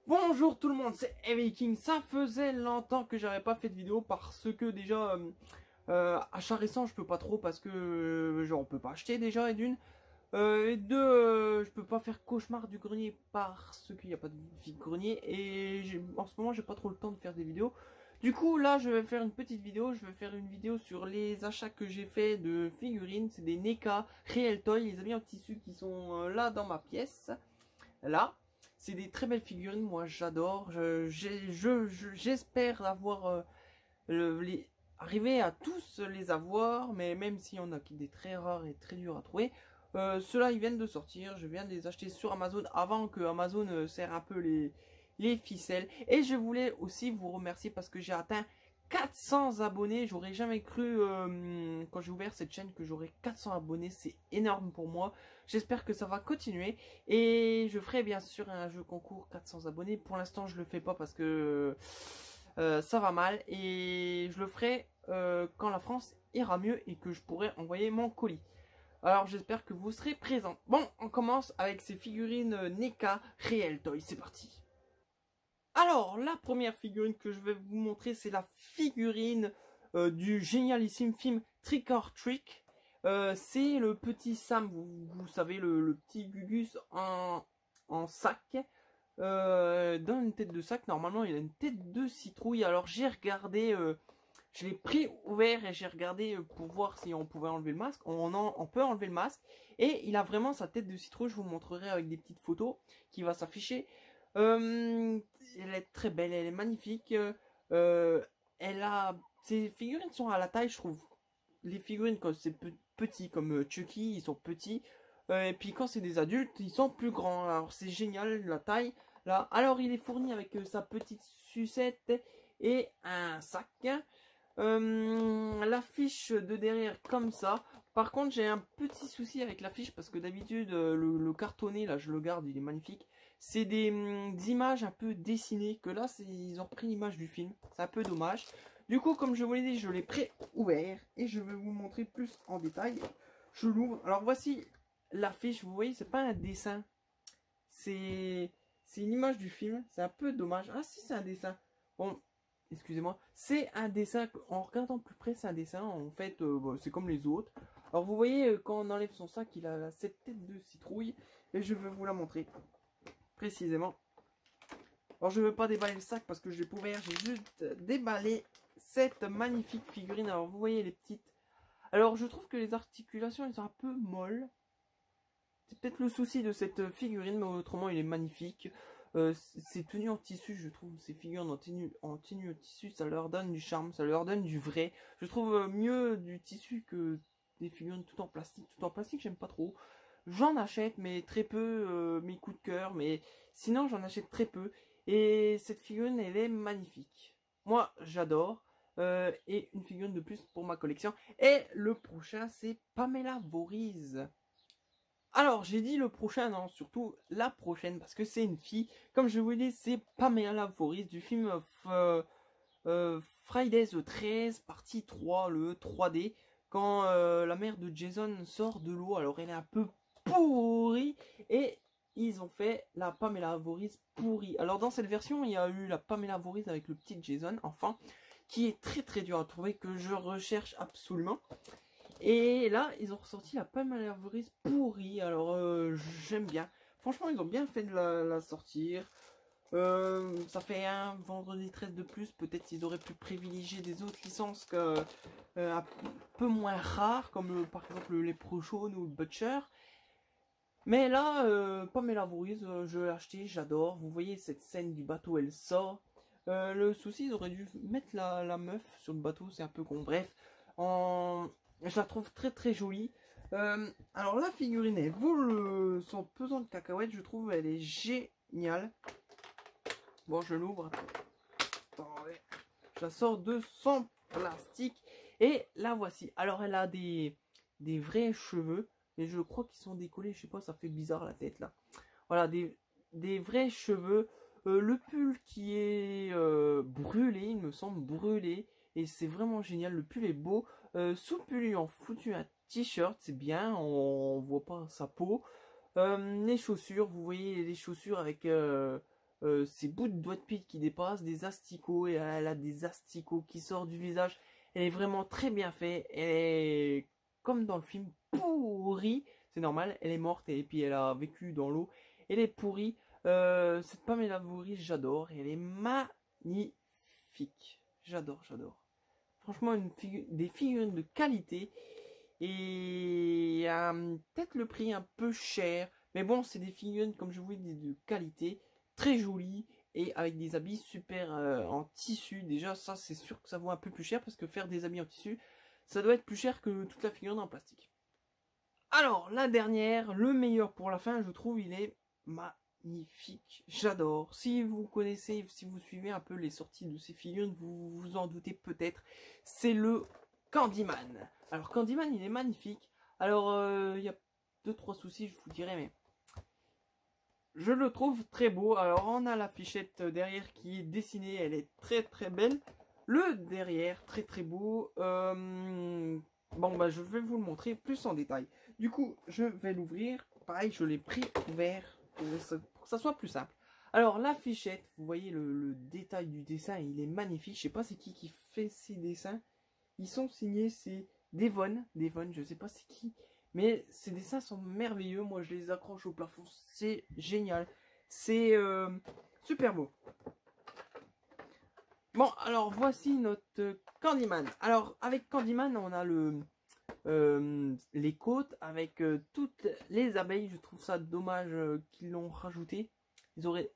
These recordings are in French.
Bonjour tout le monde, c'est Eviking. Ça faisait longtemps que j'avais pas fait de vidéo parce que déjà achat récent je peux pas trop parce que genre on peut pas acheter déjà et d'une et deux je peux pas faire cauchemar du grenier parce qu'il n'y a pas de vide grenier et en ce moment j'ai pas trop le temps de faire des vidéos. Du coup là je vais faire une petite vidéo, je vais faire une vidéo sur les achats que j'ai fait de figurines, c'est des NECA Real Toy, les amis en tissu qui sont là dans ma pièce, là. C'est des très belles figurines, moi j'adore. J'espère avoir arriver à tous les avoir, mais même s'il y en a qui des très rares et très durs à trouver, ceux-là ils viennent de sortir. Je viens de les acheter sur Amazon avant que Amazon serre un peu les ficelles. Et je voulais aussi vous remercier parce que j'ai atteint 400 abonnés. J'aurais jamais cru quand j'ai ouvert cette chaîne que j'aurais 400 abonnés. C'est énorme pour moi. J'espère que ça va continuer. Et je ferai bien sûr un jeu concours 400 abonnés. Pour l'instant je le fais pas parce que ça va mal. Et je le ferai quand la France ira mieux et que je pourrai envoyer mon colis. Alors j'espère que vous serez présents. Bon, on commence avec ces figurines NECA Real Toy. C'est parti. Alors, la première figurine que je vais vous montrer, c'est la figurine du génialissime film Trick or Trick. C'est le petit Sam, vous savez, le petit Gugus en sac. Dans une tête de sac, normalement, il a une tête de citrouille. Alors, j'ai regardé, je l'ai pris ouvert et j'ai regardé pour voir si on pouvait enlever le masque. On peut enlever le masque. Et il a vraiment sa tête de citrouille, je vous montrerai avec des petites photos qui va s'afficher. Elle est très belle, elle est magnifique. Ces figurines sont à la taille, je trouve. Les figurines quand c'est petit comme Chucky, ils sont petits. Et puis quand c'est des adultes, ils sont plus grands. Alors c'est génial la taille. Là, alors il est fourni avec sa petite sucette et un sac. L'affiche de derrière comme ça. Par contre j'ai un petit souci avec l'affiche parce que d'habitude le cartonné là je le garde, il est magnifique. C'est des images un peu dessinées que là ils ont repris l'image du film. C'est un peu dommage. Du coup comme je vous l'ai dit je l'ai pré-ouvert et je vais vous montrer plus en détail. Je l'ouvre. Alors voici l'affiche, vous voyez c'est pas un dessin. C'est une image du film. C'est un peu dommage. Ah si c'est un dessin. Bon. Excusez-moi, c'est un dessin, en regardant plus près c'est un dessin, en fait c'est comme les autres. Alors vous voyez quand on enlève son sac il a cette tête de citrouille et je vais vous la montrer précisément. Alors je ne veux pas déballer le sac parce que je l'ai pas ouvert, j'ai juste déballé cette magnifique figurine. Alors vous voyez les petites, alors je trouve que les articulations elles sont un peu molles. C'est peut-être le souci de cette figurine mais autrement il est magnifique. C'est tenu en tissu, je trouve, ces figurines en tissu, ça leur donne du charme, ça leur donne du vrai. Je trouve mieux du tissu que des figurines tout en plastique. Tout en plastique, j'aime pas trop. J'en achète, mais très peu, mes coups de cœur, mais sinon j'en achète très peu. Et cette figurine, elle est magnifique. Moi, j'adore. Et une figurine de plus pour ma collection. Et le prochain, c'est Pamela Voorhees. Alors, j'ai dit le prochain, non, surtout la prochaine, parce que c'est une fille. Comme je vous l'ai dit, c'est Pamela Voorhees du film Friday the 13, partie 3, le 3D. Quand la mère de Jason sort de l'eau, alors elle est un peu pourrie. Et ils ont fait la Pamela Voorhees pourrie. Alors dans cette version, il y a eu la Pamela Voorhees avec le petit Jason, enfin, qui est très très dur à trouver, que je recherche absolument. Et là, ils ont ressorti la Pamela Voorhees pourrie. Alors, j'aime bien. Franchement, ils ont bien fait de la sortir. Ça fait un vendredi 13 de plus. Peut-être qu'ils auraient pu privilégier des autres licences un peu moins rares, comme par exemple les Pro Jaune ou le Butcher. Mais là, Pamela Voorhees, je l'ai acheté, j'adore. Vous voyez cette scène du bateau, elle sort. Le souci, ils auraient dû mettre la meuf sur le bateau, c'est un peu con. Bref, je la trouve très très jolie. Alors la figurine, elle vaut son pesant de cacahuètes, je trouve, elle est géniale. Bon, je l'ouvre. Attendez. Je la sors de son plastique. Et la voici. Alors elle a des vrais cheveux. Et je crois qu'ils sont décollés, je sais pas, ça fait bizarre la tête là. Voilà, des vrais cheveux. Le pull qui est brûlé, il me semble brûlé. Et c'est vraiment génial, le pull est beau. Sous le pull, ils ont foutu un t-shirt, c'est bien, on voit pas sa peau. Les chaussures, vous voyez les chaussures avec ces bouts de doigts de pied qui dépassent, des asticots, et elle a des asticots qui sortent du visage. Elle est vraiment très bien faite. Elle est comme dans le film pourrie. C'est normal, elle est morte et puis elle a vécu dans l'eau. Elle est pourrie. Cette Pamela Voorhees, j'adore. Elle est magnifique. J'adore, j'adore. Franchement, des figurines de qualité. Et peut-être le prix un peu cher. Mais bon, c'est des figurines, comme je vous dis, de qualité. Très jolies. Et avec des habits super en tissu. Déjà, ça, c'est sûr que ça vaut un peu plus cher. Parce que faire des habits en tissu, ça doit être plus cher que toute la figurine en plastique. Alors, la dernière, le meilleur pour la fin, je trouve, il est magnifique. J'adore. Si vous connaissez, si vous suivez un peu les sorties de ces figurines, vous vous en doutez peut-être. C'est le Candyman. Alors, Candyman, il est magnifique. Alors, il y a 2-3 soucis, je vous dirais, mais je le trouve très beau. Alors, on a la fichette derrière qui est dessinée. Elle est très très belle. Le derrière, très très beau. Bon, bah, je vais vous le montrer plus en détail. Du coup, je vais l'ouvrir. Pareil, je l'ai pris ouvert pour que ça soit plus simple. Alors, la fichette, vous voyez le détail du dessin, il est magnifique. Je sais pas c'est qui fait ces dessins. Ils sont signés, c'est Devon. Devon, je sais pas c'est qui. Mais ces dessins sont merveilleux. Moi, je les accroche au plafond. C'est génial. C'est super beau. Bon, alors voici notre Candyman. Alors, avec Candyman, on a les côtes avec toutes les abeilles. Je trouve ça dommage qu'ils l'ont rajouté.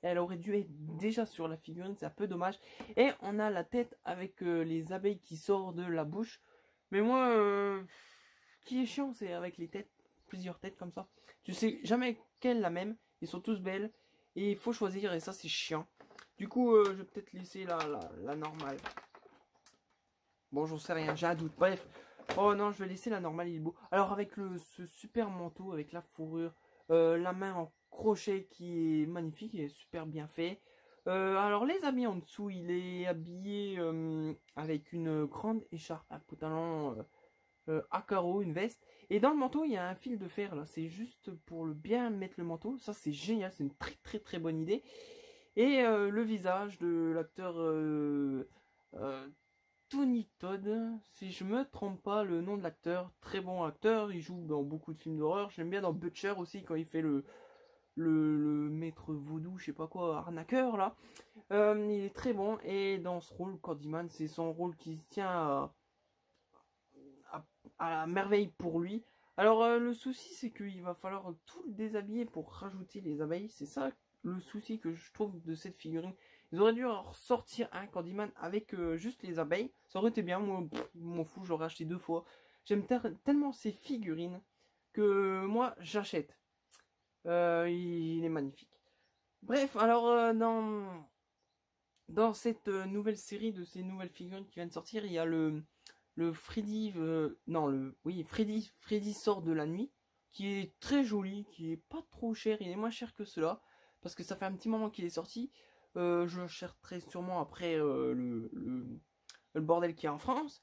Elle aurait dû être déjà sur la figurine, c'est un peu dommage. Et on a la tête avec les abeilles qui sortent de la bouche. Mais moi, qui est chiant, c'est avec les têtes, plusieurs têtes comme ça. Tu sais jamais quelle la même. Ils sont tous belles. Et il faut choisir et ça c'est chiant. Du coup, je vais peut-être laisser la normale. Bon, j'en sais rien, j'ai un doute. Bref. Oh non, je vais laisser la normale, il est beau. Alors, avec ce super manteau, avec la fourrure, la main en crochet qui est magnifique, il est super bien fait. Alors, les habits en dessous, il est habillé avec une grande écharpe, un pantalon à carreaux, une veste. Et dans le manteau, il y a un fil de fer, là. C'est juste pour bien mettre le manteau. Ça, c'est génial, c'est une très très très bonne idée. Et le visage de l'acteur Tony Todd, si je me trompe pas, le nom de l'acteur, très bon acteur, il joue dans beaucoup de films d'horreur. J'aime bien dans Butcher aussi quand il fait le maître vaudou, je sais pas quoi, arnaqueur là. Il est très bon et dans ce rôle, Candyman, c'est son rôle qui se tient à la merveille pour lui. Alors le souci c'est qu'il va falloir tout le déshabiller pour rajouter les abeilles, c'est ça le souci que je trouve de cette figurine. Ils auraient dû ressortir un Candyman avec juste les abeilles, ça aurait été bien, moi m'en fous, j'aurais acheté 2 fois. J'aime tellement ces figurines que moi j'achète. Il est magnifique. Bref, alors dans cette nouvelle série de ces nouvelles figurines qui viennent de sortir, il y a le Freddy, Freddy sort de la nuit, qui est très joli, qui est pas trop cher, il est moins cher que cela, parce que ça fait un petit moment qu'il est sorti. Je l'achèterai sûrement après le bordel qu'il y a en France.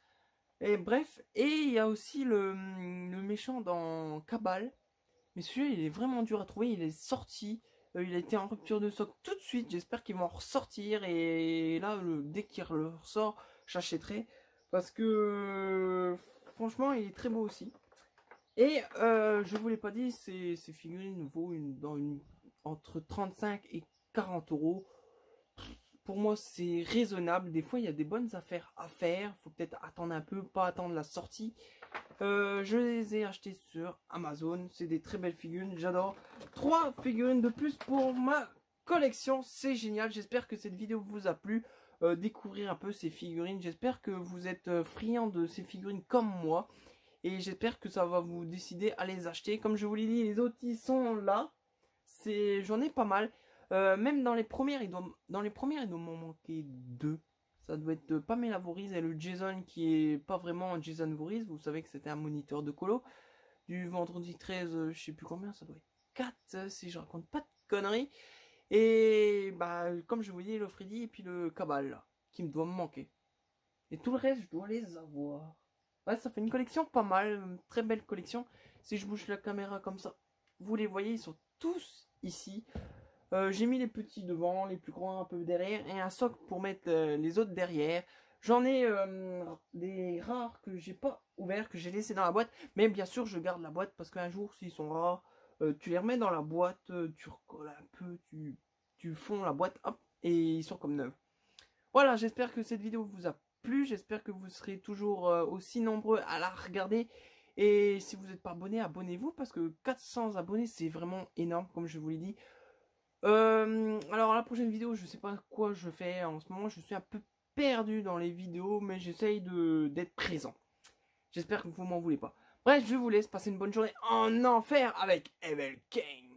Et bref, et il y a aussi le méchant dans Cabal. Mais celui-là, il est vraiment dur à trouver, il est sorti. Il a été en rupture de stock tout de suite. J'espère qu'ils vont en ressortir. Et là, dès qu'il ressort, j'achèterai. Parce que franchement, il est très beau aussi. Et je vous l'ai pas dit, ces figurines vaut entre 35 et 40 euros. Pour moi, c'est raisonnable. Des fois, il y a des bonnes affaires à faire. Faut peut-être attendre un peu, pas attendre la sortie. Je les ai achetés sur Amazon. C'est des très belles figurines. J'adore. 3 figurines de plus pour ma collection. C'est génial. J'espère que cette vidéo vous a plu. Découvrir un peu ces figurines. J'espère que vous êtes friands de ces figurines comme moi. Et j'espère que ça va vous décider à les acheter. Comme je vous l'ai dit, les autres, ils sont là. J'en ai pas mal. Même dans les premières, il doit m'en manquer 2. Ça doit être Pamela Voorhees et le Jason qui est pas vraiment un Jason Voorhees. Vous savez que c'était un moniteur de colo. Du vendredi 13, je sais plus combien, ça doit être 4 si je raconte pas de conneries. Et bah comme je vous dis, le Freddy et puis le Cabal là, qui me doit me manquer. Et tout le reste, je dois les avoir. Ouais, ça fait une collection pas mal, une très belle collection. Si je bouge la caméra comme ça, vous les voyez, ils sont tous ici. J'ai mis les petits devant, les plus grands un peu derrière, et un socle pour mettre les autres derrière. J'en ai des rares que j'ai pas ouverts, que j'ai laissé dans la boîte. Mais bien sûr, je garde la boîte parce qu'un jour, s'ils sont rares, tu les remets dans la boîte, tu recolles un peu, tu fonds la boîte, hop, et ils sont comme neufs. Voilà, j'espère que cette vidéo vous a plu. J'espère que vous serez toujours aussi nombreux à la regarder. Et si vous n'êtes pas abonné, abonnez-vous parce que 400 abonnés, c'est vraiment énorme, comme je vous l'ai dit. Alors la prochaine vidéo, je sais pas quoi je fais en ce moment, je suis un peu perdu dans les vidéos, mais j'essaye d'être présent. J'espère que vous m'en voulez pas. Bref, je vous laisse passer une bonne journée en enfer avec Evil King.